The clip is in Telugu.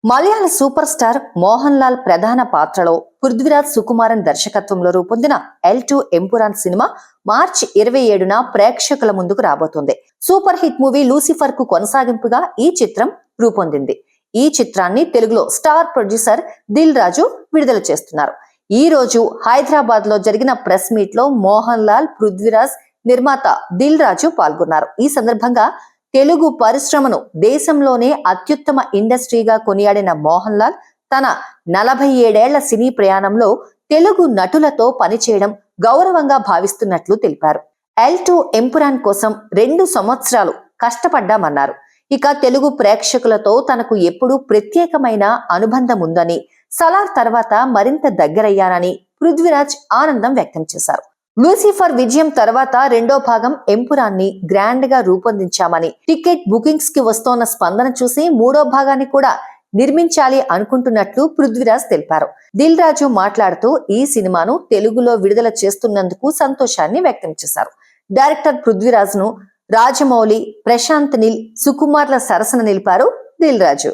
మలయాళ సూపర్ స్టార్ మోహన్ లాల్ ప్రధాన పాత్రలో పృథ్వీరాజ్ సుకుమారన్ దర్శకత్వంలో రూపొందిన L2 ఎంపురాన్ సినిమా మార్చి 27న ప్రేక్షకుల ముందుకు రాబోతుంది. సూపర్ హిట్ మూవీ లూసిఫర్ కు కొనసాగింపుగా ఈ చిత్రం రూపొందింది. ఈ చిత్రాన్ని తెలుగులో స్టార్ ప్రొడ్యూసర్ దిల్ రాజు విడుదల చేస్తున్నారు. ఈ రోజు హైదరాబాద్ లో జరిగిన ప్రెస్ మీట్ లో మోహన్ లాల్, పృథ్వీరాజ్, నిర్మాత దిల్ రాజు పాల్గొన్నారు. ఈ సందర్భంగా తెలుగు పరిశ్రమను దేశంలోనే అత్యుత్తమ ఇండస్ట్రీగా కొనియాడిన మోహన్ లాల్ తన 47 ఏళ్ల సినీ ప్రయాణంలో తెలుగు నటులతో పనిచేయడం గౌరవంగా భావిస్తున్నట్లు తెలిపారు. L2 ఎంపురాన్ కోసం 2 సంవత్సరాలు కష్టపడ్డామన్నారు. ఇక తెలుగు ప్రేక్షకులతో తనకు ఎప్పుడూ ప్రత్యేకమైన అనుబంధం ఉందని, సలార్ తర్వాత మరింత దగ్గరయ్యానని పృథ్వీరాజ్ ఆనందం వ్యక్తం చేశారు. లూసిఫర్ విజయం తర్వాత రెండో భాగం ఎంపురాన్ని గ్రాండ్ గా రూపొందించామని, టికెట్ బుకింగ్స్ కి వస్తోన్న స్పందన చూసి మూడో భాగాన్ని కూడా నిర్మించాలి అనుకుంటున్నట్లు పృథ్వీరాజ్ తెలిపారు. దిల్ రాజు మాట్లాడుతూ ఈ సినిమాను తెలుగులో విడుదల చేస్తున్నందుకు సంతోషాన్ని వ్యక్తం చేశారు. డైరెక్టర్ పృథ్వీరాజ్ ను రాజమౌళి, ప్రశాంత్ నీల్, సుకుమార్ల సరసన నిలిపారు దిల్ రాజు.